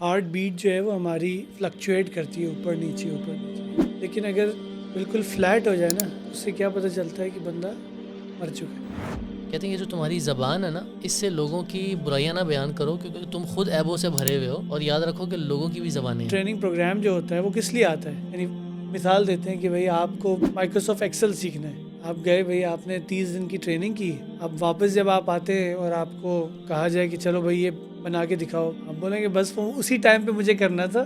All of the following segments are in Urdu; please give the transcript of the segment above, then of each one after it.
ہارٹ بیٹ جو ہے وہ ہماری فلکچویٹ کرتی ہے اوپر نیچے، لیکن اگر بالکل فلیٹ ہو جائے نا، اس سے کیا پتہ چلتا ہے کہ بندہ مر چکا ہے۔ کہتے ہیں یہ جو تمہاری زبان ہے نا، اس سے لوگوں کی برائیاں نہ بیان کرو، کیونکہ تم خود عیبوں سے بھرے ہوئے ہو، اور یاد رکھو کہ لوگوں کی بھی زبانیں ہیں۔ ٹریننگ پروگرام جو ہوتا ہے وہ کس لیے آتا ہے؟ یعنی مثال دیتے ہیں کہ بھئی آپ کو مائکروسافٹ ایکسل سیکھنا ہے، آپ گئے بھئی آپ نے 30 دن کی ٹریننگ کی، اب واپس جب آپ آتے ہیں اور آپ کو کہا جائے کہ چلو بھئی یہ بنا کے دکھاؤ، آپ بولیں گے بس وہ اسی ٹائم پہ مجھے کرنا تھا،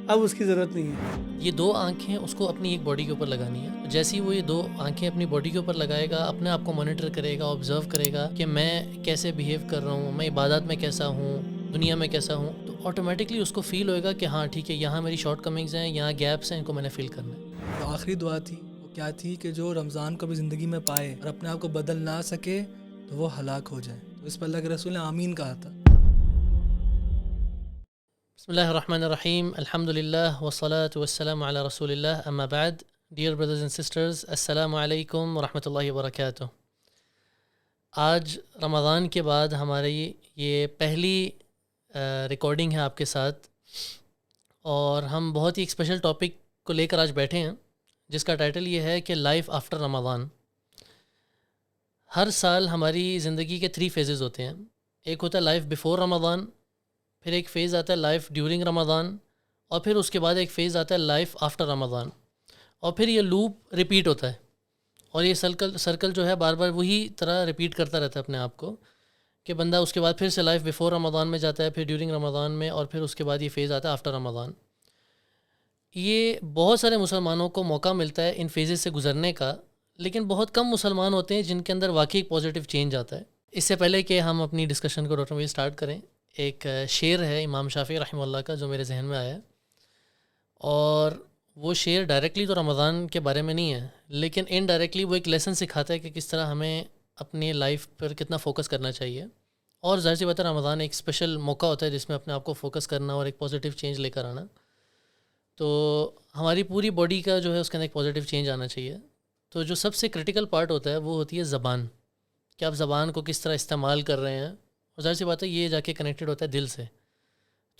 اب اس کی ضرورت نہیں ہے۔ یہ دو آنکھیں اس کو اپنی ایک باڈی کے اوپر لگانی ہے، جیسے ہی وہ یہ دو آنکھیں اپنی باڈی کے اوپر لگائے گا، اپنے آپ کو مانیٹر کرے گا، آبزرو کرے گا کہ میں کیسے بیہیو کر رہا ہوں، میں عبادات میں کیسا ہوں، دنیا میں کیسا ہوں، تو آٹومیٹکلی اس کو فیل ہوئے گا کہ ہاں ٹھیک ہے، یہاں میری شارٹ کمنگز ہیں، یہاں گیپس ہیں، ان کو میں نے فیل کرنا ہے۔ جو آخری دعا تھی وہ کیا تھی کہ جو رمضان کو بھی زندگی میں پائے اور اپنے آپ کو بدل نہ سکے تو وہ ہلاک ہو جائے، تو اس پر اللہ کے رسول نے آمین کہا تھا۔ بسم اللہ الرحمن الرحیم، الحمد للہ والصلاة والسلام علی رسول اللہ، اما بعد۔ ڈیئر بردرز اینڈ سسٹرز، السلام علیکم ورحمۃ اللہ وبرکاتہ۔ آج رمضان کے بعد ہماری یہ پہلی ریکارڈنگ ہے آپ کے ساتھ، اور ہم بہت ہی ایک اسپیشل ٹاپک کو لے کر آج بیٹھے ہیں، جس کا ٹائٹل یہ ہے کہ لائف آفٹر رمضان۔ ہر سال ہماری زندگی کے 3 فیزز ہوتے ہیں۔ ایک ہوتا ہے لائف بیفور رمضان، پھر ایک فیز آتا ہے لائف ڈیورنگ رمضان، اور پھر اس کے بعد ایک فیز آتا ہے لائف آفٹر رمضان، اور پھر یہ لوپ ریپیٹ ہوتا ہے، اور یہ سرکل جو ہے بار بار وہی طرح ریپیٹ کرتا رہتا ہے اپنے آپ کو، کہ بندہ اس کے بعد پھر سے لائف بیفور رمضان میں جاتا ہے، پھر ڈیورنگ رمضان میں، اور پھر اس کے بعد یہ فیز آتا ہے آفٹر رمضان۔ یہ بہت سارے مسلمانوں کو موقع ملتا ہے ان فیزز سے گزرنے کا، لیکن بہت کم مسلمان ہوتے ہیں جن کے اندر واقعی ایک پازیٹیو چینج آتا ہے۔ اس سے پہلے کہ ہم اپنی ڈسکشن کو ڈاکٹر مجید اسٹارٹ کریں، ایک شعر ہے امام شافعی رحمہ اللہ کا جو میرے ذہن میں آیا ہے، اور وہ شعر ڈائریکٹلی تو رمضان کے بارے میں نہیں ہے، لیکن انڈائریکٹلی وہ ایک لیسن سکھاتا ہے کہ کس طرح ہمیں اپنی لائف پر کتنا فوکس کرنا چاہیے، اور ظاہر سی بات ہے رمضان ایک اسپیشل موقع ہوتا ہے جس میں اپنے آپ کو فوکس کرنا اور ایک پازیٹیو چینج لے کر آنا، تو ہماری پوری باڈی کا جو ہے اس کے اندر ایک پازیٹیو چینج آنا چاہیے۔ تو جو سب سے کرٹیکل پارٹ ہوتا ہے وہ ہوتی ہے زبان، کہ آپ زبان کو کس طرح استعمال کر رہے ہیں، اور ظاہر سی بات ہے یہ جا کے کنیکٹڈ ہوتا ہے دل سے۔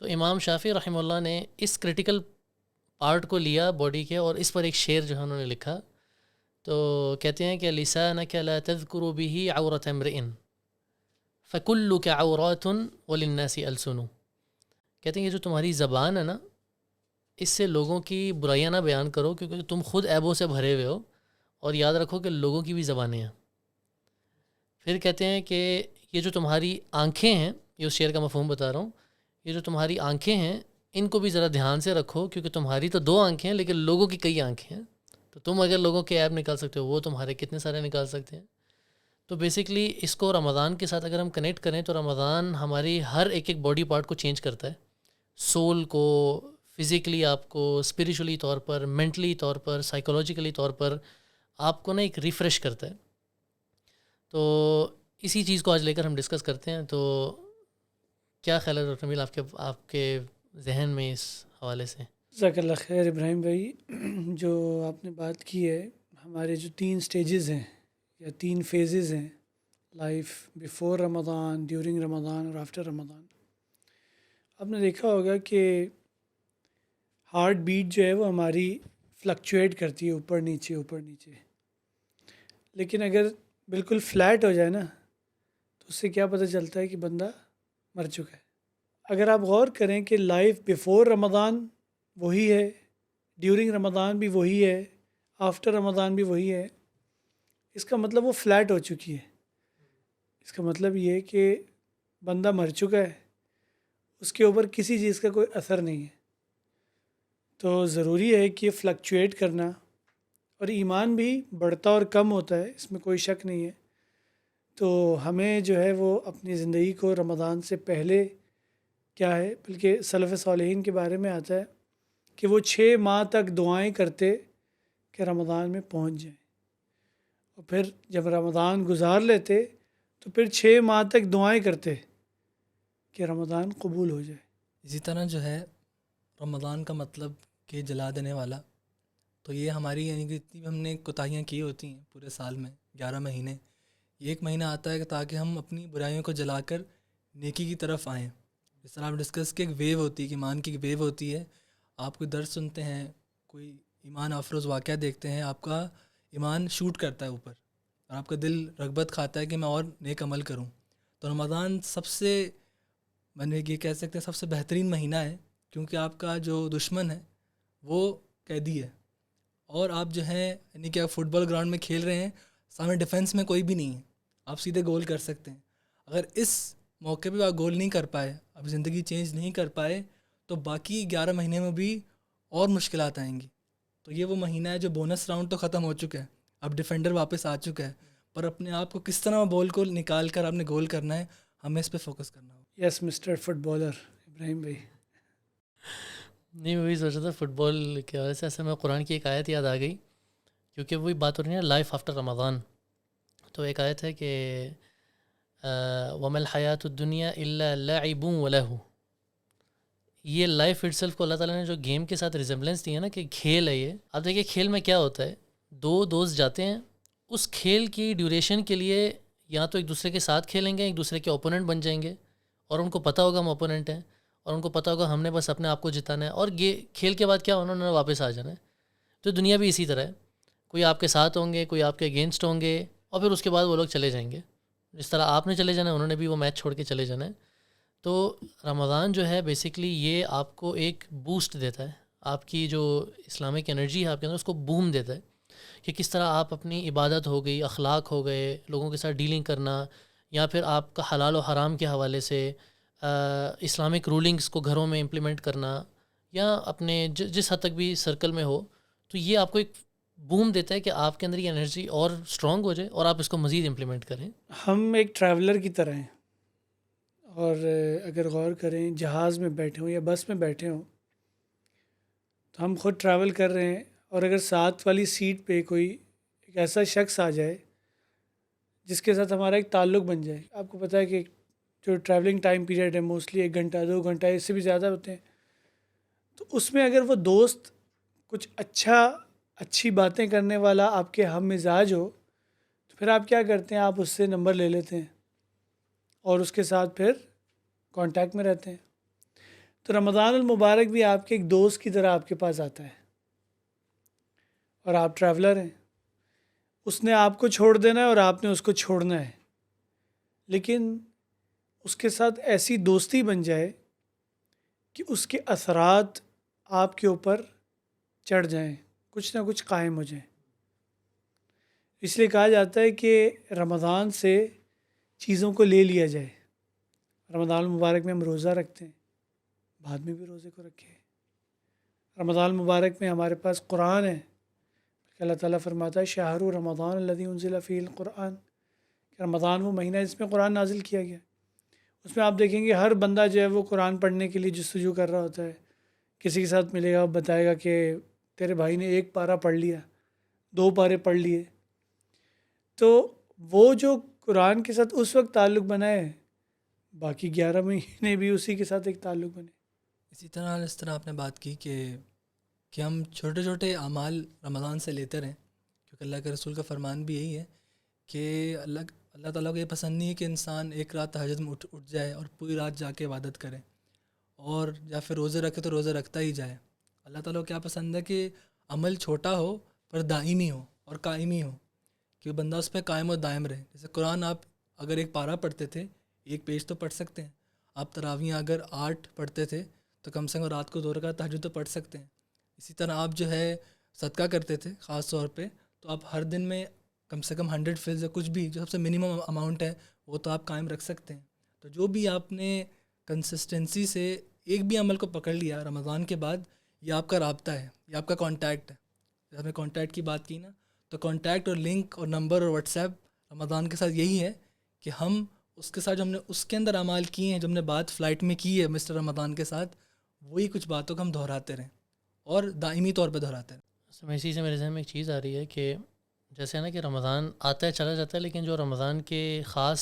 تو امام شافعی رحمہ اللہ نے اس کرٹیکل پارٹ کو لیا باڈی کے، اور اس پر ایک شعر جو ہے انہوں نے لکھا، تو کہتے ہیں کہ لسانک لا تذکر به عورۃ امرئ فکلک عورات وللناس السن۔ کہتے ہیں یہ جو تمہاری زبان ہے نا، اس سے لوگوں کی برائیاں نہ بیان کرو، کیونکہ تم خود عیبوں سے بھرے ہوئے ہو، اور یاد رکھو کہ لوگوں کی بھی زبانیں ہیں۔ پھر کہتے ہیں کہ یہ جو تمہاری آنکھیں ہیں، یہ اس شعر کا مفہوم بتا رہا ہوں، یہ جو تمہاری آنکھیں ہیں ان کو بھی ذرا دھیان سے رکھو، کیونکہ تمہاری تو 2 آنکھیں ہیں لیکن لوگوں کی کئی آنکھیں ہیں، تو تم اگر لوگوں کے عیب نکال سکتے ہو، وہ تمہارے کتنے سارے نکال سکتے ہیں۔ تو بیسکلی اس کو رمضان کے ساتھ اگر ہم کنیکٹ کریں تو رمضان ہماری ہر ایک باڈی پارٹ کو چینج کرتا ہے، سول کو، فزیکلی آپ کو، اسپریچولی طور پر، مینٹلی طور پر، سائیکولوجیکلی طور پر آپ کو نا ایک ریفریش کرتا ہے۔ تو اسی چیز کو آج لے کر ہم ڈسکس کرتے ہیں۔ تو کیا خیال ہے ڈاکٹر میل آپ کے ذہن میں اس حوالے سے؟ جزاک اللہ خیر ابراہیم بھائی، جو آپ نے بات کی ہے، ہمارے جو 3 سٹیجز ہیں یا 3 فیزز ہیں، لائف بیفور رمضان، ڈیورنگ رمضان اور آفٹر رمضان، آپ نے دیکھا ہوگا کہ ہارٹ بیٹ جو ہے وہ ہماری فلکچویٹ کرتی ہے اوپر نیچے، لیکن اگر بالکل فلیٹ ہو جائے نا، تو اس سے کیا پتہ چلتا ہے کہ بندہ مر چکا ہے۔ اگر آپ غور کریں کہ لائف بیفور رمضان وہی ہے، ڈیورنگ رمضان بھی وہی ہے، آفٹر رمضان بھی وہی ہے، اس کا مطلب وہ فلیٹ ہو چکی ہے۔ اس کا مطلب یہ ہے کہ بندہ مر چکا ہے، اس کے اوپر کسی چیز کا کوئی اثر نہیں ہے۔ تو ضروری ہے کہ فلکچویٹ کرنا، اور ایمان بھی بڑھتا اور کم ہوتا ہے، اس میں کوئی شک نہیں ہے۔ تو ہمیں جو ہے وہ اپنی زندگی کو رمضان سے پہلے کیا ہے، بلکہ سلف صالحین کے بارے میں آتا ہے کہ وہ 6 ماہ تک دعائیں کرتے کہ رمضان میں پہنچ جائیں، اور پھر جب رمضان گزار لیتے تو پھر 6 ماہ تک دعائیں کرتے کہ رمضان قبول ہو جائے۔ اسی طرح جو ہے رمضان کا مطلب کہ جلا دینے والا، تو یہ ہماری یعنی کہ اتنی ہم نے کوتاہیاں کی ہوتی ہیں پورے سال میں 11 مہینے، یہ ایک مہینہ آتا ہے کہ تاکہ ہم اپنی برائیوں کو جلا کر نیکی کی طرف آئیں۔ جس طرح آپ ڈسکس کی ایک ویو ہوتی ہے کہ ایمان کی ایک ویو ہوتی ہے. آپ کوئی درس سنتے ہیں, کوئی ایمان افروز واقعہ دیکھتے ہیں, آپ کا ایمان شوٹ کرتا ہے اوپر اور آپ کا دل رغبت کھاتا ہے کہ میں اور نیک عمل کروں. تو رمضان سب سے, میں نے یہ کہہ سکتے ہیں سب سے بہترین مہینہ ہے, کیونکہ آپ کا جو دشمن ہے وہ قیدی ہے, اور آپ جو ہیں یعنی کہ آپ فٹ بال گراؤنڈ میں کھیل رہے ہیں, سامنے ڈیفنس میں کوئی بھی نہیں ہے, آپ سیدھے گول کر سکتے ہیں. اگر اس موقع پہ آپ گول نہیں کر پائے, اب زندگی چینج نہیں کر پائے, تو باقی 11 مہینے میں بھی اور مشکلات آئیں گی. تو یہ وہ مہینہ ہے جو بونس راؤنڈ تو ختم ہو چکا ہے, اب ڈیفینڈر واپس آ چکا ہے, پر اپنے آپ کو کس طرح بال کو نکال کر آپ نے گول کرنا ہے, ہمیں اس پہ فوکس کرنا ہوگا. یس مسٹر فٹ بالر ابراہیم بھائی. نہیں, میں وہی سوچ رہا تھا فٹ بال کی وجہ سے ایسے میں قرآن کی ایک آیت یاد آ گئی, کیونکہ وہی بات ہو رہی ہے لائف آفٹر رمضان. تو ایک آیت ہے کہ وَمَا الْحَيَاةُ الدُّنْيَا إِلَّا لَعِبٌ وَلَهُ. یہ لائف اٹ سیلف کو اللہ تعالیٰ نے جو گیم کے ساتھ ریزمبلنس دی ہے نا کہ کھیل ہے یہ. آپ دیکھیے کھیل میں کیا ہوتا ہے, دو دوست جاتے ہیں اس کھیل کی ڈیوریشن کے لیے, یا تو ایک دوسرے کے ساتھ کھیلیں گے, ایک دوسرے کے اوپوننٹ بن جائیں گے, اور ان کو پتہ ہوگا ہم اوپوننٹ ہیں, اور ان کو پتہ ہوگا ہم نے بس اپنے آپ کو جتانا ہے, اور یہ کھیل کے بعد کیا انہوں نے واپس آ جانا ہے. تو دنیا بھی اسی طرح ہے, کوئی آپ کے ساتھ ہوں گے, کوئی آپ کے اگینسٹ ہوں گے, اور پھر اس کے بعد وہ لوگ چلے جائیں گے. جس طرح آپ نے چلے جانا ہے, انہوں نے بھی وہ میچ چھوڑ کے چلے جانا ہے. تو رمضان جو ہے بیسکلی یہ آپ کو ایک بوسٹ دیتا ہے, آپ کی جو اسلامک انرجی ہے آپ کے اندر اس کو بوم دیتا ہے, کہ کس طرح آپ اپنی عبادت ہو گئی, اخلاق ہو گئے, لوگوں کے ساتھ ڈیلنگ کرنا, یا پھر آپ کا حلال و حرام کے حوالے سے اسلامک رولنگز کو گھروں میں امپلیمنٹ کرنا, یا اپنے جس حد تک بھی سرکل میں ہو, تو یہ آپ کو ایک بوم دیتا ہے کہ آپ کے اندر یہ انرجی اور اسٹرانگ ہو جائے اور آپ اس کو مزید امپلیمنٹ کریں. ہم ایک ٹریولر کی طرح ہیں, اور اگر غور کریں جہاز میں بیٹھے ہوں یا بس میں بیٹھے ہوں, تو ہم خود ٹریول کر رہے ہیں, اور اگر ساتھ والی سیٹ پہ کوئی ایک ایسا شخص آ جائے جس کے ساتھ ہمارا ایک تعلق بن جائے. آپ کو پتہ ہے کہ جو ٹریولنگ ٹائم پیریڈ ہے موسٹلی 1 گھنٹہ 2 گھنٹہ, اس سے بھی زیادہ ہوتے ہیں, تو اس میں اگر وہ دوست کچھ اچھی باتیں کرنے والا آپ کے ہم مزاج ہو, تو پھر آپ کیا کرتے ہیں, آپ اس سے نمبر لے لیتے ہیں اور اس کے ساتھ پھر کانٹیکٹ میں رہتے ہیں. تو رمضان المبارک بھی آپ کے ایک دوست کی طرح آپ کے پاس آتا ہے, اور آپ ٹریولر ہیں, اس نے آپ کو چھوڑ دینا ہے اور آپ نے اس کو چھوڑنا ہے, لیکن اس کے ساتھ ایسی دوستی بن جائے کہ اس کے اثرات آپ کے اوپر چڑھ جائیں, کچھ نہ کچھ قائم ہو جائیں. اس لیے کہا جاتا ہے کہ رمضان سے چیزوں کو لے لیا جائے. رمضان المبارک میں ہم روزہ رکھتے ہیں, بعد میں بھی روزے کو رکھے. رمضان المبارک میں ہمارے پاس قرآن ہے, کہ اللہ تعالیٰ فرماتا ہے شہر رمضان الذی انزل فیہ القرآن, کہ رمضان وہ مہینہ ہے جس میں قرآن نازل کیا گیا. اس میں آپ دیکھیں گے ہر بندہ جو ہے وہ قرآن پڑھنے کے لیے جستجو کر رہا ہوتا ہے. کسی کے ساتھ ملے گا, بتائے گا کہ تیرے بھائی نے 1 پارہ پڑھ لیا, 2 پارے پڑھ لیے. تو وہ جو قرآن کے ساتھ اس وقت تعلق بنائے, باقی 11 مہینے بھی اسی کے ساتھ ایک تعلق بنے. اسی طرح اس طرح آپ نے بات کی کہ ہم چھوٹے چھوٹے اعمال رمضان سے لیتے رہیں, کیونکہ اللہ کے رسول کا فرمان بھی یہی ہے کہ اللہ تعالیٰ کو یہ پسند نہیں ہے کہ انسان ایک رات تہجد میں اٹھ جائے اور پوری رات جا کے عبادت کرے, اور یا پھر روزے رکھے تو روزے رکھتا ہی جائے. اللہ تعالیٰ کو کیا پسند ہے کہ عمل چھوٹا ہو پر دائمی ہو اور قائمی ہو, کہ بندہ اس پہ قائم و دائم رہے. جیسے قرآن آپ اگر 1 پارہ پڑھتے تھے, 1 پیج تو پڑھ سکتے ہیں. آپ تراویح اگر 8 پڑھتے تھے تو کم سے کم رات کو 2 رکعت تہجد تو پڑھ سکتے ہیں. اسی طرح آپ جو ہے صدقہ کرتے تھے خاص طور پہ, تو آپ ہر دن میں کم سے کم 100 فیض یا کچھ بھی جو سب سے منیمم اماؤنٹ ہے وہ تو آپ قائم رکھ سکتے ہیں. تو جو بھی آپ نے کنسسٹنسی سے ایک بھی عمل کو پکڑ لیا رمضان کے بعد, یہ آپ کا رابطہ ہے, یہ آپ کا کانٹیکٹ ہے. جیسے ہم نے کانٹیکٹ کی بات کی نا, تو کانٹیکٹ اور لنک اور نمبر اور واٹس ایپ رمضان کے ساتھ یہی ہے کہ ہم اس کے ساتھ جو ہم نے اس کے اندر اعمال کیے ہیں, جو ہم نے بات فلائٹ میں کی ہے مسٹر رمضان کے ساتھ, وہی کچھ باتوں کو ہم دہراتے رہیں اور دائمی طور پہ دہراتے رہیں. اسی سے میرے ذہن میں ایک چیز آ رہی ہے کہ جیسے نا کہ رمضان آتا ہے چلا جاتا ہے, لیکن جو رمضان کے خاص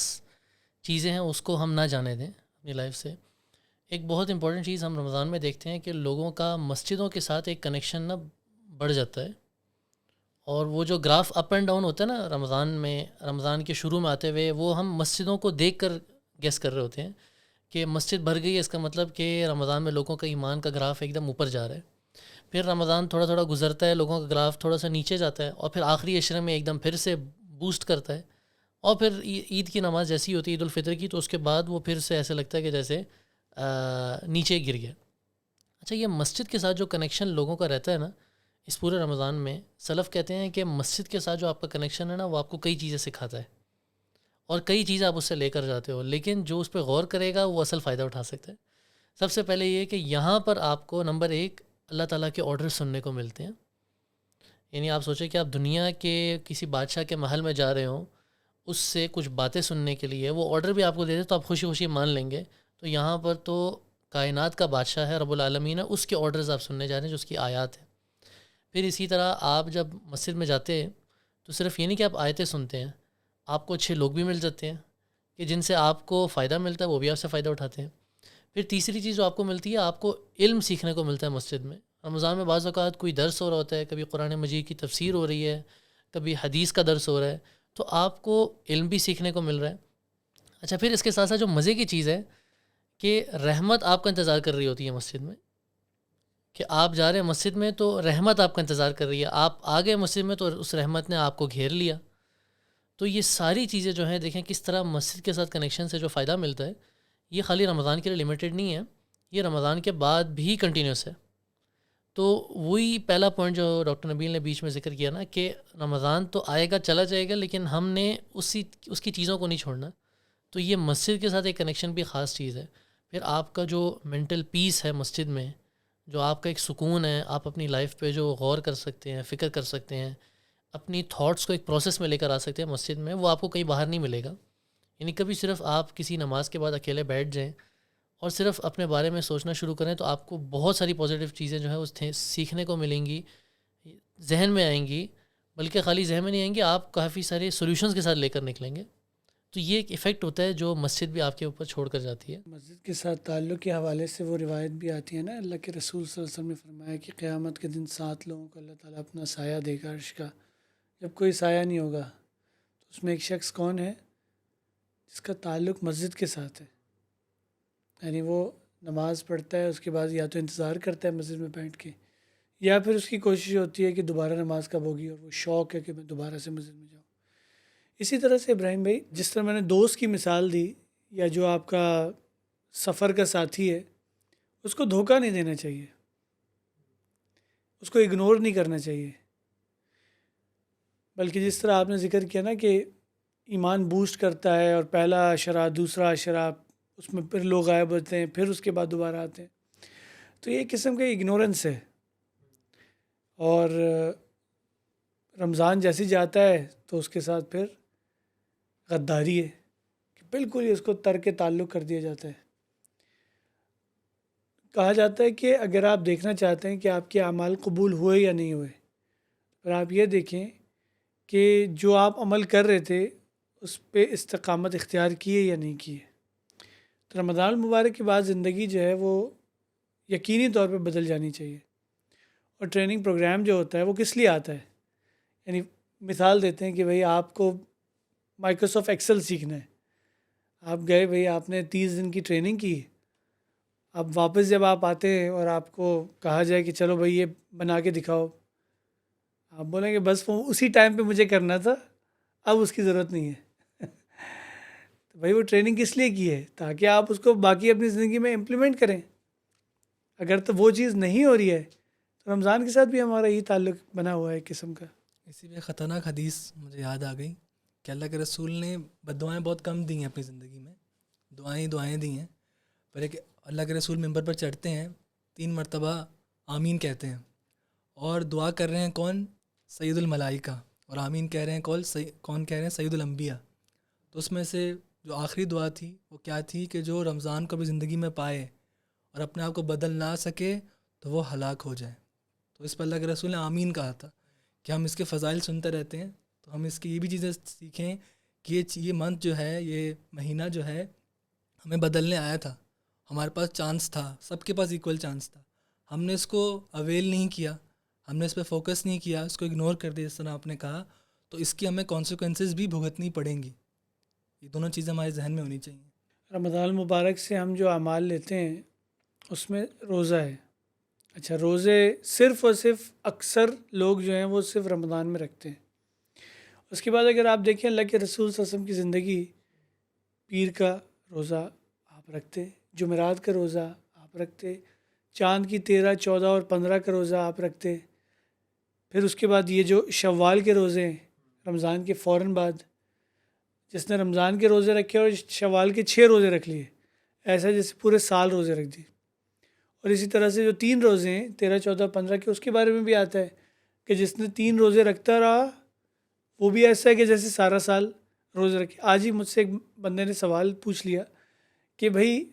چیزیں ہیں اس کو ہم نہ جانے دیں اپنی لائف سے. ایک بہت امپورٹنٹ چیز ہم رمضان میں دیکھتے ہیں کہ لوگوں کا مسجدوں کے ساتھ ایک کنیکشن نا بڑھ جاتا ہے, اور وہ جو گراف اپ اینڈ ڈاؤن ہوتا ہے نا رمضان میں, رمضان کے شروع میں آتے ہوئے, وہ ہم مسجدوں کو دیکھ کر گیس کر رہے ہوتے ہیں کہ مسجد بھر گئی ہے، اس کا مطلب کہ رمضان میں لوگوں کا ایمان کا گراف ایک دم اوپر جا رہا ہے. پھر رمضان تھوڑا تھوڑا گزرتا ہے، لوگوں کا گراف تھوڑا سا نیچے جاتا ہے، اور پھر آخری عشرے میں ایک دم پھر سے بوسٹ کرتا ہے. اور پھر عید کی نماز جیسی ہوتی ہے عید الفطر کی، تو اس کے بعد وہ پھر سے ایسے لگتا ہے کہ جیسے نیچے گر گیا. اچھا، یہ مسجد کے ساتھ جو کنیکشن لوگوں کا رہتا ہے نا اس پورے رمضان میں، سلف کہتے ہیں کہ مسجد کے ساتھ جو آپ کا کنیکشن ہے نا، وہ آپ کو کئی چیزیں سکھاتا ہے اور کئی چیزیں آپ اس سے لے کر جاتے ہو، لیکن جو اس پہ غور کرے گا وہ اصل فائدہ اٹھا سکتا ہے. سب سے پہلے یہ کہ یہاں پر آپ کو نمبر 1 اللہ تعالیٰ کے آرڈر سننے کو ملتے ہیں. یعنی آپ سوچیں کہ آپ دنیا کے کسی بادشاہ کے محل میں جا رہے ہوں، اس سے کچھ باتیں سننے کے لیے وہ آرڈر بھی آپ کو دے دے تو آپ خوشی خوشی مان لیں گے. تو یہاں پر تو کائنات کا بادشاہ ہے، رب العالمین ہے، اس کے آرڈرز آپ سننے جا رہے ہیں جو اس کی آیات ہیں. پھر اسی طرح آپ جب مسجد میں جاتے ہیں تو صرف یہ نہیں کہ آپ آیتیں سنتے ہیں، آپ کو اچھے لوگ بھی مل جاتے ہیں کہ جن سے آپ کو فائدہ ملتا ہے، وہ بھی آپ سے فائدہ اٹھاتے ہیں. پھر تیسری چیز جو آپ کو ملتی ہے، آپ کو علم سیکھنے کو ملتا ہے مسجد میں. رمضان میں بعض اوقات کوئی درس ہو رہا ہوتا ہے، کبھی قرآن مجید کی تفسیر ہو رہی ہے، کبھی حدیث کا درس ہو رہا ہے، تو آپ کو علم بھی سیکھنے کو مل رہا ہے. اچھا، پھر اس کے ساتھ ساتھ جو مزے کی چیز ہے کہ رحمت آپ کا انتظار کر رہی ہوتی ہے مسجد میں، کہ آپ جا رہے ہیں مسجد میں تو رحمت آپ کا انتظار کر رہی ہے، آپ آ گئے مسجد میں تو اس رحمت نے آپ کو گھیر لیا. تو یہ ساری چیزیں جو ہیں، دیکھیں کس طرح مسجد کے ساتھ کنیکشن سے جو فائدہ ملتا ہے، یہ خالی رمضان کے لیے لمیٹڈ نہیں ہے، یہ رمضان کے بعد بھی کنٹینیوس ہے. تو وہی پہلا پوائنٹ جو ڈاکٹر نبیل نے بیچ میں ذکر کیا نا، کہ رمضان تو آئے گا چلا جائے گا، لیکن ہم نے اس کی چیزوں کو نہیں چھوڑنا. تو یہ مسجد کے ساتھ ایک کنیکشن بھی خاص چیز ہے. پھر آپ کا جو مینٹل پیس ہے مسجد میں، جو آپ کا ایک سکون ہے، آپ اپنی لائف پہ جو غور کر سکتے ہیں، فکر کر سکتے ہیں، اپنی تھاٹس کو ایک پروسیس میں لے کر آ سکتے ہیں مسجد میں، وہ آپ کو کہیں باہر نہیں ملے گا. یعنی کبھی صرف آپ کسی نماز کے بعد اکیلے بیٹھ جائیں اور صرف اپنے بارے میں سوچنا شروع کریں تو آپ کو بہت ساری پازیٹیو چیزیں جو ہیں وہ سیکھنے کو ملیں گی، ذہن میں آئیں گی. بلکہ خالی ذہن میں نہیں آئیں گی، آپ کافی سارے سولوشنز کے ساتھ لے کر نکلیں گے. تو یہ ایک ایفیکٹ ہوتا ہے جو مسجد بھی آپ کے اوپر چھوڑ کر جاتی ہے. مسجد کے ساتھ تعلق کے حوالے سے وہ روایت بھی آتی ہے نا، اللہ کے رسول صلی اللہ علیہ وسلم نے فرمایا کہ قیامت کے دن 7 لوگوں کو اللہ تعالیٰ اپنا سایہ دے گا عرش کا. جب کوئی سایہ نہیں ہوگا تو اس میں ایک شخص کون ہے؟ جس کا تعلق مسجد کے ساتھ ہے. یعنی وہ نماز پڑھتا ہے، اس کے بعد یا تو انتظار کرتا ہے مسجد میں بیٹھ کے، یا پھر اس کی کوشش ہوتی ہے کہ دوبارہ نماز کب ہوگی، اور وہ شوق ہے کہ میں دوبارہ سے مسجد میں جاؤں. اسی طرح سے ابراہیم بھائی، جس طرح میں نے دوست کی مثال دی، یا جو آپ کا سفر کا ساتھی ہے، اس کو دھوکہ نہیں دینا چاہیے، اس کو اگنور نہیں کرنا چاہیے. بلکہ جس طرح آپ نے ذکر کیا نا کہ ایمان بوسٹ کرتا ہے، اور پہلا اشرا، دوسرا اشرا، اس میں پھر لوگ غائب ہوتے ہیں، پھر اس کے بعد دوبارہ آتے ہیں، تو یہ ایک قسم کا اگنورنس ہے. اور رمضان جیسے جاتا ہے تو اس کے ساتھ پھر غداری ہے کہ بالکل ہی اس کو ترک تعلق کر دیا جاتا ہے. کہا جاتا ہے کہ اگر آپ دیکھنا چاہتے ہیں کہ آپ کے اعمال قبول ہوئے یا نہیں ہوئے، پر آپ یہ دیکھیں کہ جو آپ عمل کر رہے تھے اس پہ استقامت اختیار کیے یا نہیں کیے. تو رمضان المبارک کے بعد زندگی جو ہے وہ یقینی طور پہ بدل جانی چاہیے. اور ٹریننگ پروگرام جو ہوتا ہے وہ کس لیے آتا ہے؟ یعنی مثال دیتے ہیں کہ بھئی آپ کو مائکروسافٹ ایکسل سیکھنا ہے، آپ گئے بھئی، آپ نے 30 دن کی ٹریننگ کی، اب واپس جب آپ آتے ہیں اور آپ کو کہا جائے کہ چلو بھئی یہ بنا کے دکھاؤ، آپ بولیں گے بس وہ اسی ٹائم پہ مجھے کرنا تھا، اب اس کی ضرورت نہیں ہے. تو بھئی وہ ٹریننگ کس لیے کی ہے؟ تاکہ آپ اس کو باقی اپنی زندگی میں امپلیمنٹ کریں. اگر تو وہ چیز نہیں ہو رہی ہے تو رمضان کے ساتھ بھی ہمارا یہی تعلق بنا ہوا ہے ایک قسم کا. اسی میں خطرناک حدیث مجھے یاد آ گئی کہ اللہ کے رسول نے بددعائیں بہت کم دی ہیں اپنی زندگی میں، دعائیں دی ہیں. پر ایک اللہ کے رسول ممبر پر چڑھتے ہیں، 3 مرتبہ آمین کہتے ہیں، اور دعا کر رہے ہیں کون؟ سید الملائکہ. اور آمین کہہ رہے ہیں کون کہہ رہے ہیں؟ سید الانبیاء. تو اس میں سے جو آخری دعا تھی وہ کیا تھی کہ جو رمضان کو بھی زندگی میں پائے اور اپنے آپ کو بدل نہ سکے تو وہ ہلاک ہو جائے. تو اس پر اللہ کے رسول نے آمین کہا تھا کہ ہم اس کے فضائل سنتے رہتے ہیں، تو ہم اس کی یہ بھی چیزیں سیکھیں کہ یہ منتھ جو ہے، یہ مہینہ جو ہے ہمیں بدلنے آیا تھا. ہمارے پاس چانس تھا، سب کے پاس ایکول چانس تھا، ہم نے اس کو اویل نہیں کیا، ہم نے اس پہ فوکس نہیں کیا، اس کو اگنور کر دیا جس طرح آپ نے کہا، تو اس کی ہمیں کانسیکوینسز بھی بھگتنی پڑیں گی. یہ دونوں چیزیں ہمارے ذہن میں ہونی چاہیے. رمضان المبارک سے ہم جو اعمال لیتے ہیں اس میں روزہ ہے. اچھا، روزے صرف اور صرف اکثر لوگ جو ہیں وہ صرف رمضان میں رکھتے ہیں. اس کے بعد اگر آپ دیکھیں اللہ کے رسول صلی اللہ علیہ وسلم کی زندگی، پیر کا روزہ آپ رکھتے، جمعرات کا روزہ آپ رکھتے، چاند کی 13، 14 اور 15 کا روزہ آپ رکھتے. پھر اس کے بعد یہ جو شوال کے روزے ہیں رمضان کے فوراً بعد، جس نے رمضان کے روزے رکھے اور شوال کے 6 روزے رکھ لیے، ایسا جیسے پورے سال روزے رکھ دیے. اور اسی طرح سے جو 3 روزے ہیں 13، 14، 15 کے، اس کے بارے میں بھی آتا ہے کہ جس نے 3 روزے رکھتا رہا وہ بھی ایسا ہے کہ جیسے سارا سال روزے رکھے. آج ہی مجھ سے ایک بندے نے سوال پوچھ لیا کہ بھائی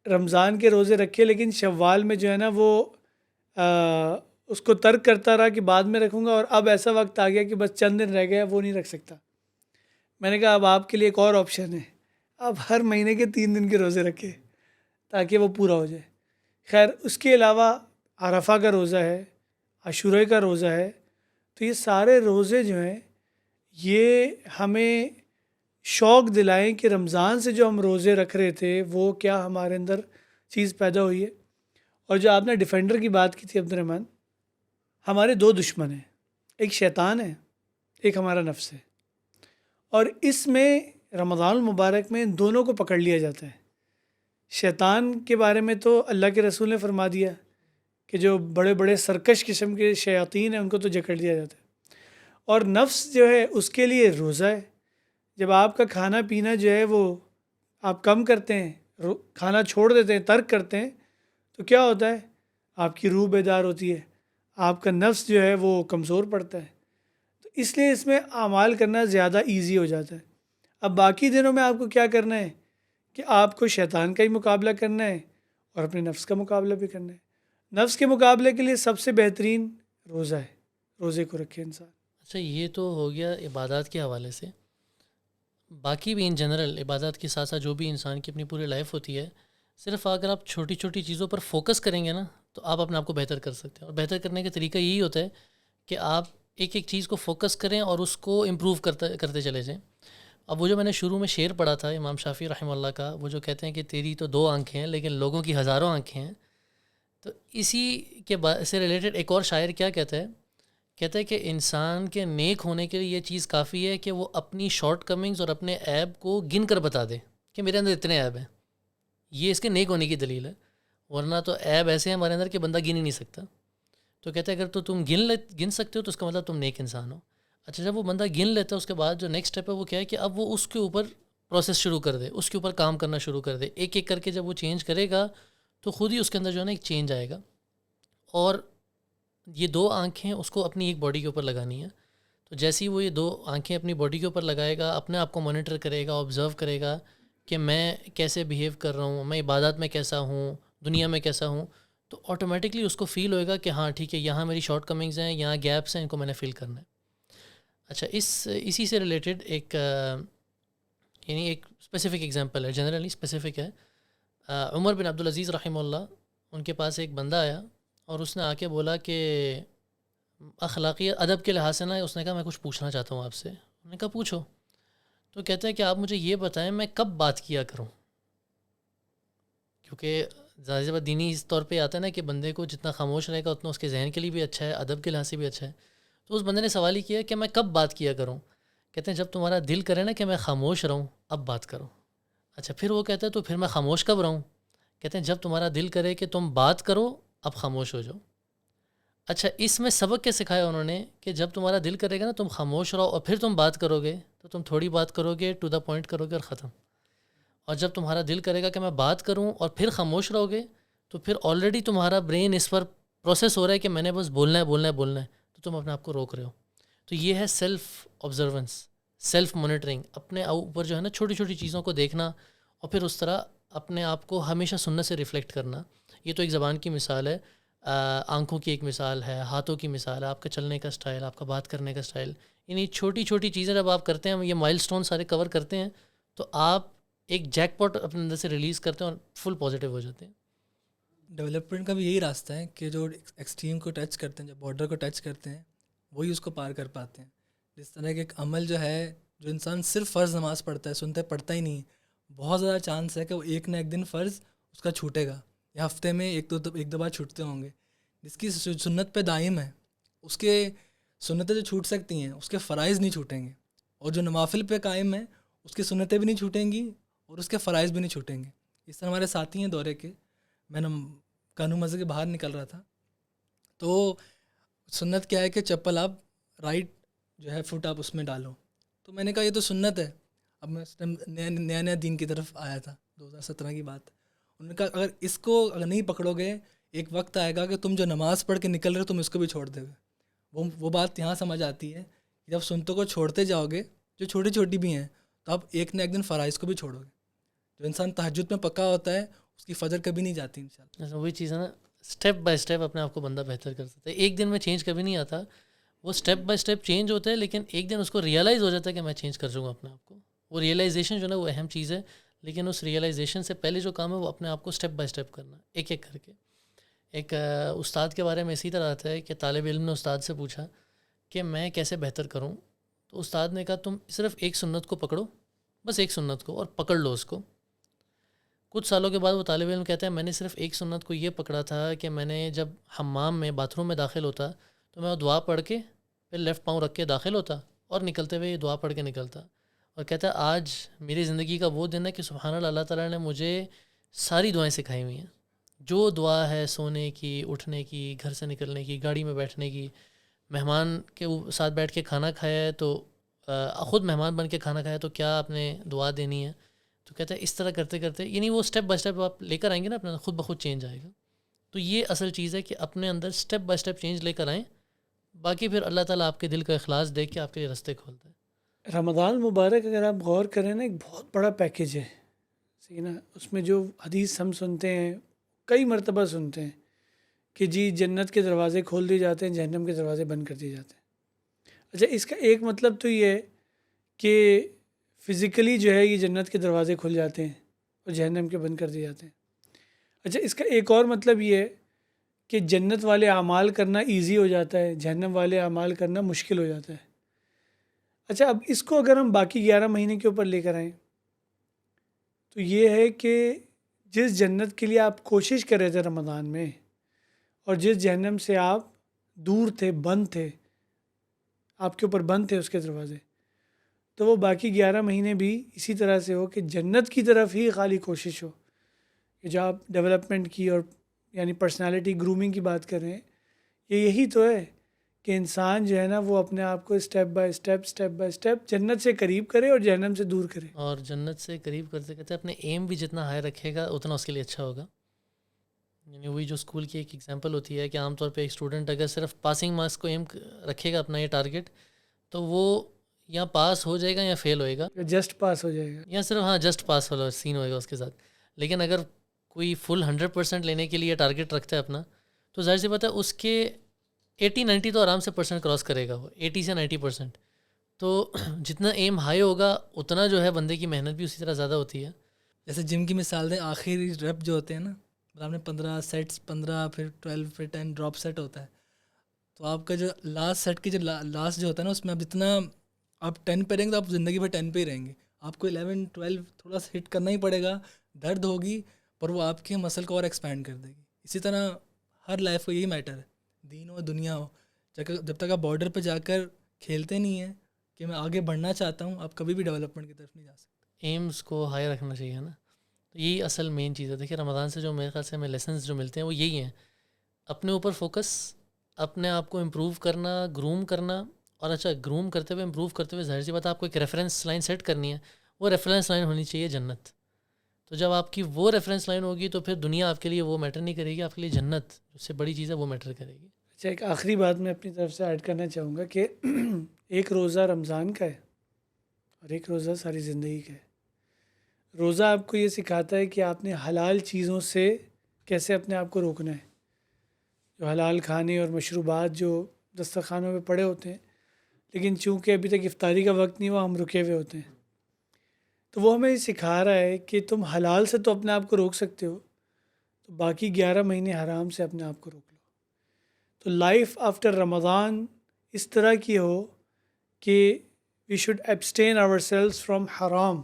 رمضان کے روزے رکھے لیکن شوال میں جو ہے نا وہ اس کو ترک کرتا رہا کہ بعد میں رکھوں گا، اور اب ایسا وقت آ گیا کہ بس چند دن رہ گیا وہ نہیں رکھ سکتا. میں نے کہا اب آپ کے لیے ایک اور آپشن ہے، آپ ہر مہینے کے 3 دن کے روزے رکھے تاکہ وہ پورا ہو جائے. خیر، اس کے علاوہ عرفہ کا روزہ ہے، عاشورہ کا روزہ ہے. تو یہ سارے روزے جو ہیں یہ ہمیں شوق دلائیں کہ رمضان سے جو ہم روزے رکھ رہے تھے وہ کیا ہمارے اندر چیز پیدا ہوئی ہے. اور جو آپ نے ڈیفینڈر کی بات کی تھی عبد الرحمن، ہمارے 2 دشمن ہیں، ایک شیطان ہے، ایک ہمارا نفس ہے. اور اس میں رمضان المبارک میں ان دونوں کو پکڑ لیا جاتا ہے. شیطان کے بارے میں تو اللہ کے رسول نے فرما دیا کہ جو بڑے بڑے سرکش قسم کے شیاطین ہیں ان کو تو جکڑ دیا جاتا ہے. اور نفس جو ہے اس کے لیے روزہ ہے. جب آپ کا کھانا پینا جو ہے وہ آپ کم کرتے ہیں، کھانا چھوڑ دیتے ہیں، ترک کرتے ہیں، تو کیا ہوتا ہے؟ آپ کی روح بیدار ہوتی ہے، آپ کا نفس جو ہے وہ کمزور پڑتا ہے. تو اس لیے اس میں اعمال کرنا زیادہ ایزی ہو جاتا ہے. اب باقی دنوں میں آپ کو کیا کرنا ہے کہ آپ کو شیطان کا ہی مقابلہ کرنا ہے اور اپنے نفس کا مقابلہ بھی کرنا ہے. نفس کے مقابلے کے لیے سب سے بہترین روزہ ہے، روزے کو رکھے انسان. اچھا، یہ تو ہو گیا عبادات کے حوالے سے. باقی بھی ان جنرل عبادات کے ساتھ ساتھ جو بھی انسان کی اپنی پوری لائف ہوتی ہے، صرف اگر آپ چھوٹی چھوٹی چیزوں پر فوکس کریں گے نا تو آپ اپنے آپ کو بہتر کر سکتے ہیں. اور بہتر کرنے کا طریقہ یہی ہوتا ہے کہ آپ ایک ایک چیز کو فوکس کریں اور اس کو امپروو کرتے چلے جائیں. اب وہ جو میں نے شروع میں شعر پڑھا تھا امام شافعی رحمہ اللہ کا، وہ جو کہتے ہیں کہ تیری تو 2 آنکھیں ہیں لیکن لوگوں کی ہزاروں آنکھیں ہیں، تو اسی کے سے ریلیٹڈ ایک اور شاعر کیا کہتا ہے کہ انسان کے نیک ہونے کے لیے یہ چیز کافی ہے کہ وہ اپنی شارٹ کمنگز اور اپنے عیب کو گن کر بتا دے کہ میرے اندر اتنے عیب ہیں. یہ اس کے نیک ہونے کی دلیل ہے، ورنہ تو عیب ایسے ہیں ہمارے اندر کہ بندہ گن ہی نہیں سکتا. تو کہتا ہے اگر تو تم گن سکتے ہو تو اس کا مطلب تم نیک انسان ہو. اچھا، جب وہ بندہ گن لیتا ہے اس کے بعد جو نیکسٹ اسٹیپ ہے وہ کیا ہے کہ اب وہ اس کے اوپر پروسیس شروع کر دے، اس کے اوپر کام کرنا شروع کر دے. ایک ایک کر کے جب وہ چینج کرے گا تو خود ہی اس کے اندر جو ہے نا ایک چینج آئے گا. اور یہ 2 آنکھیں اس کو اپنی ایک باڈی کے اوپر لگانی ہے. تو جیسے ہی وہ یہ 2 آنکھیں اپنی باڈی کے اوپر لگائے گا، اپنے آپ کو مانیٹر کرے گا، آبزرو کرے گا کہ میں کیسے بیہیو کر رہا ہوں، میں عبادات میں کیسا ہوں، دنیا میں کیسا ہوں، تو آٹومیٹکلی اس کو فیل ہوئے گا کہ ہاں ٹھیک ہے، یہاں میری شارٹ کمنگز ہیں، یہاں گیپس ہیں، ان کو میں نے فل کرنا ہے. اچھا، اسی سے ریلیٹڈ ایک یعنی ایک اسپیسیفک ایگزامپل ہے، جنرلی اسپیسیفک ہے. عمر بن عبدالعزیز رحمہ اللہ، ان کے پاس ایک بندہ آیا اور اس نے آ کے بولا کہ اخلاقی ادب کے لحاظ سے نا، اس نے کہا میں کچھ پوچھنا چاہتا ہوں آپ سے. انہوں نے کہا پوچھو. تو کہتا ہے کہ آپ مجھے یہ بتائیں میں کب بات کیا کروں، کیونکہ ظاہر سی بات دینی اس طور پہ آتا ہے نا کہ بندے کو جتنا خاموش رہے گا اتنا اس کے ذہن کے لیے بھی اچھا ہے، ادب کے لحاظ سے بھی اچھا ہے. تو اس بندے نے سوال ہی کیا کہ میں کب بات کیا کروں. کہتے ہیں جب تمہارا دل کرے نا کہ میں خاموش رہوں اب بات کرو. اچھا، پھر وہ کہتا ہے تو پھر میں خاموش کب رہوں. کہتے ہیں جب تمہارا دل کرے کہ تم بات کرو اب خاموش ہو جاؤ. اچھا، اس میں سبق کیا سکھایا انہوں نے کہ جب تمہارا دل کرے گا نا تم خاموش رہو، اور پھر تم بات کرو گے تو تم تھوڑی بات کرو گے، ٹو دا پوائنٹ کرو گے اور ختم. اور جب تمہارا دل کرے گا کہ میں بات کروں اور پھر خاموش رہو گے تو پھر آلریڈی تمہارا برین اس پر پروسیس ہو رہا ہے کہ میں نے بس بولنا ہے، تو تم اپنے آپ کو روک رہے ہو. تو یہ ہے سیلف آبزرونس، سیلف مانیٹرنگ، اپنے اوپر جو ہے نا چھوٹی چھوٹی چیزوں کو دیکھنا اور پھر اس طرح اپنے آپ کو ہمیشہ سنت سے ریفلیکٹ کرنا. یہ تو ایک زبان کی مثال ہے، آنکھوں کی ایک مثال ہے، ہاتھوں کی مثال ہے، آپ کا چلنے کا سٹائل، آپ کا بات کرنے کا سٹائل. یعنی چھوٹی چھوٹی چیزیں جب آپ کرتے ہیں، یہ مائل سٹون سارے کور کرتے ہیں، تو آپ ایک جیک پاٹ اپنے اندر سے ریلیز کرتے ہیں اور فل پازیٹیو ہو جاتے ہیں. ڈیولپمنٹ کا بھی یہی راستہ ہے کہ جو ایکسٹریم کو ٹچ کرتے ہیں، جو بارڈر کو ٹچ کرتے ہیں، وہی اس کو پار کر پاتے ہیں. جس طرح کہ ایک عمل جو ہے، جو انسان صرف فرض نماز پڑھتا ہے، سنتے پڑھتا ہی نہیں، بہت زیادہ چانس ہے کہ وہ ایک نہ ایک دن فرض اس کا چھوٹے گا، یا ہفتے میں ایک دو بار چھوٹتے ہوں گے. جس کی سنت پہ دائم ہے اس کے سنتیں جو چھوٹ سکتی ہیں اس کے فرائض نہیں چھوٹیں گے، اور جو نوافل پہ قائم ہے اس کی سنتیں بھی نہیں چھوٹیں گی اور اس کے فرائض بھی نہیں چھوٹیں گے. اس طرح ہمارے ساتھی ہیں دورے کے، میں نے قانون مسجد کے باہر نکل رہا تھا، تو سنت کیا ہے کہ چپل آپ رائٹ جو ہے فٹ آپ اس میں ڈالو. تو میں نے کہا یہ تو سنت ہے. اب میں اس ٹائم نیا دین کی طرف آیا تھا، 2017 کی بات. انہوں نے کہا اگر اس کو اگر نہیں پکڑو گے ایک وقت آئے گا کہ تم جو نماز پڑھ کے نکل رہے ہو تم اس کو بھی چھوڑ دے گے. وہ بات یہاں سمجھ آتی ہے کہ جب سنتوں کو چھوڑتے جاؤ گے جو چھوٹی چھوٹی بھی ہیں تو آپ ایک نہ ایک دن فرائض کو بھی چھوڑو گے. جو انسان تہجد میں پکا ہوتا ہے اس کی فجر کبھی نہیں جاتی انشاءاللہ. وہی چیز ہے نا، اسٹیپ بائی اسٹیپ اپنے آپ کو بندہ بہتر کر سکتا ہے. ایک دن میں چینج کبھی نہیں آتا، وہ اسٹیپ بائی اسٹیپ چینج ہوتا ہے، لیکن ایک دن اس کو ریئلائز ہو جاتا ہے کہ میں چینج کر سکوں اپنے آپ کو. وہ ریئلائزیشن جو ہے نا وہ اہم چیز ہے، لیکن اس ریئلائزیشن سے پہلے جو کام ہے وہ اپنے آپ کو اسٹیپ بائی اسٹیپ کرنا، ایک ایک کر کے. ایک استاد کے بارے میں اسی طرح آتا ہے کہ طالب علم نے استاد سے پوچھا کہ میں کیسے بہتر کروں، تو استاد نے کہا تم صرف ایک سنت کو پکڑو، بس ایک سنت کو، اور پکڑ لو اس کو. کچھ سالوں کے بعد وہ طالب علم کہتا ہے میں نے صرف ایک سنت کو یہ پکڑا تھا کہ میں نے جب حمام میں باتھ روم میں داخل ہوتا تو میں وہ دعا پڑھ کے پھر لیفٹ پاؤں رکھ کے داخل ہوتا اور نکلتے ہوئے یہ دعا پڑھ کے نکلتا. اور کہتا ہے آج میری زندگی کا وہ دن ہے کہ سبحان اللہ، اللہ تعالیٰ نے مجھے ساری دعائیں سکھائی ہوئی ہیں. جو دعا ہے سونے کی، اٹھنے کی، گھر سے نکلنے کی، گاڑی میں بیٹھنے کی، مہمان کے ساتھ بیٹھ کے کھانا کھایا ہے تو خود مہمان بن کے کھانا کھایا تو کیا آپ نے دعا دینی ہے. تو کہتا ہے اس طرح کرتے کرتے، یعنی وہ اسٹیپ بائی اسٹیپ آپ لے کر آئیں گے نا اپنا، خود بخود چینج آئے گا. تو یہ اصل چیز ہے کہ اپنے اندر اسٹیپ بائی اسٹیپ چینج لے کر آئیں، باقی پھر اللہ تعالیٰ آپ کے دل کا اخلاص دیکھ کے آپ کے لیے راستے کھولتا ہے. رمضان مبارک اگر آپ غور کریں نا، ایک بہت بڑا پیکیج ہے، صحیح نا. اس میں جو حدیث ہم سنتے ہیں، کئی مرتبہ سنتے ہیں کہ جی جنت کے دروازے کھول دیے جاتے ہیں، جہنم کے دروازے بند کر دیے جاتے ہیں. اچھا، اس کا ایک مطلب تو یہ ہے کہ فزیکلی جو ہے یہ جنت کے دروازے کھل جاتے ہیں اور جہنم کے بند کر دیے جاتے ہیں. اچھا، اس کا ایک اور مطلب یہ ہے کہ جنت والے اعمال کرنا ایزی ہو جاتا ہے، جہنم والے اعمال کرنا مشکل ہو جاتا ہے. اچھا، اب اس کو اگر ہم باقی 11 مہینے کے اوپر لے کر آئیں تو یہ ہے کہ جس جنت کے لیے آپ کوشش کر رہے تھے رمضان میں، اور جس جہنم سے آپ دور تھے، بند تھے، آپ کے اوپر بند تھے اس کے دروازے، تو وہ باقی 11 مہینے بھی اسی طرح سے ہو کہ جنت کی طرف ہی خالی کوشش ہو. کہ جو آپ ڈیولپمنٹ کی اور یعنی پرسنالٹی گرومنگ کی بات کر رہے ہیں، یہی تو ہے کہ انسان جو ہے نا وہ اپنے آپ کو اسٹیپ بائی اسٹیپ جنت سے قریب کرے اور جہنم سے دور کرے. اور جنت سے قریب کرتے کرتے اپنے ایم بھی جتنا ہائی رکھے گا اتنا اس کے لیے اچھا ہوگا. یعنی وہی جو اسکول کی ایک ایگزامپل ہوتی ہے کہ عام طور پہ ایک اسٹوڈنٹ اگر صرف پاسنگ مارکس کو ایم رکھے گا اپنا یہ ٹارگیٹ، تو وہ یا پاس ہو جائے گا یا فیل ہوئے گا، جسٹ پاس ہو جائے گا، یا صرف جسٹ پاس والا سین ہوئے گا اس کے ساتھ. لیکن اگر کوئی فل 100% لینے کے لیے ٹارگیٹ رکھتا ہے اپنا، تو ظاہر سی بات ہے اس کے 80-90 تو آرام سے پرسنٹ کراس کرے گا، وہ 80 سے 90%. تو جتنا ایم ہائی ہوگا اتنا جو ہے بندے کی محنت بھی اسی طرح زیادہ ہوتی ہے. جیسے جم کی مثال دیں، آخری ریپ جو ہوتے ہیں نا، آپ نے 15 سیٹس، 15 پھر 12 پھر 10 ڈراپ سیٹ ہوتا ہے، تو آپ کا جو لاسٹ سیٹ کی جو لاسٹ جو ہوتا ہے نا، اس میں آپ جتنا آپ 10 پہ رہیں گے تو آپ زندگی بھر 10 پہ ہی رہیں گے. آپ کو 11 12 تھوڑا سا ہٹ کرنا ہی پڑے گا، درد ہوگی، پر وہ آپ کے مسل کو اور ایکسپینڈ کر دے گی. اسی طرح ہر لائف کو یہی میٹر ہے، دین ہو دنیا ہو. جب تک آپ بارڈر پہ جا کر کھیلتے نہیں ہیں کہ میں آگے بڑھنا چاہتا ہوں، آپ کبھی بھی ڈیولپمنٹ کی طرف نہیں جا سکتے. ایمز کو ہائی رکھنا چاہیے نا. تو یہی اصل مین چیز ہے. دیکھیے رمضان سے جو میرے خیال سے ہمیں لیسنز جو ملتے ہیں وہ یہی ہیں: اپنے اوپر فوکس، اپنے آپ کو امپروو کرنا، گروم کرنا. اور اچھا، گروم کرتے ہوئے، امپروو کرتے ہوئے ظاہر سی بات ہے آپ کو ایک ریفرنس لائن سیٹ کرنی ہے. وہ ریفرنس لائن ہونی چاہیے جنت. تو جب آپ کی وہ ریفرنس لائن ہوگی تو پھر دنیا آپ کے لیے وہ میٹر نہیں کرے گی، آپ کے لیے جنت اس سے بڑی چیز ہے وہ میٹر کرے گی. اچھا، ایک آخری بات میں اپنی طرف سے ایڈ کرنا چاہوں گا کہ ایک روزہ رمضان کا ہے اور ایک روزہ ساری زندگی کا ہے. روزہ آپ کو یہ سکھاتا ہے کہ آپ نے حلال چیزوں سے کیسے اپنے آپ کو روکنا ہے. جو حلال کھانے اور مشروبات جو دسترخوانوں پہ پڑے ہوتے ہیں، لیکن چونکہ ابھی تک افطاری کا وقت نہیں ہوا، ہم رکے ہوئے ہوتے ہیں، تو وہ ہمیں سکھا رہا ہے کہ تم حلال سے تو اپنے آپ کو روک سکتے ہو، تو باقی 11 مہینے حرام سے اپنے آپ کو روک لو. تو لائف آفٹر رمضان اس طرح کی ہو کہ we should abstain ourselves from حرام.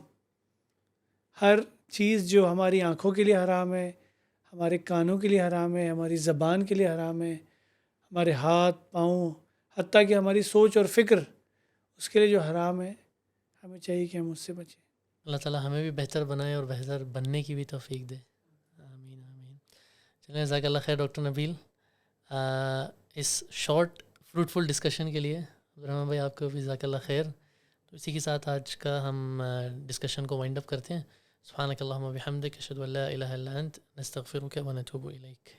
ہر چیز جو ہماری آنکھوں کے لیے حرام ہے، ہمارے کانوں کے لیے حرام ہے، ہماری زبان کے لیے حرام ہے، ہمارے ہاتھ پاؤں، حتیٰ کہ ہماری سوچ اور فکر اس کے لیے جو حرام ہے، ہمیں چاہیے کہ ہم اس سے بچیں۔ اللہ تعالیٰ ہمیں بھی بہتر بنائے اور بہتر بننے کی بھی توفیق دے، آمین آمین۔ چلیں، جزاک اللہ خیر ڈاکٹر نبیل، اس شارٹ فروٹفل ڈسکشن کے لیے۔ عبد الرحمن بھائی آپ کو بھی جزاک اللہ خیر۔ تو اسی کے ساتھ آج کا ہم ڈسکشن کو وائنڈ اپ کرتے ہیں۔ سبحانک اللہم و بحمدک، اشہد ان لا الہ الا انت، نستغفرک و نتوب الیک۔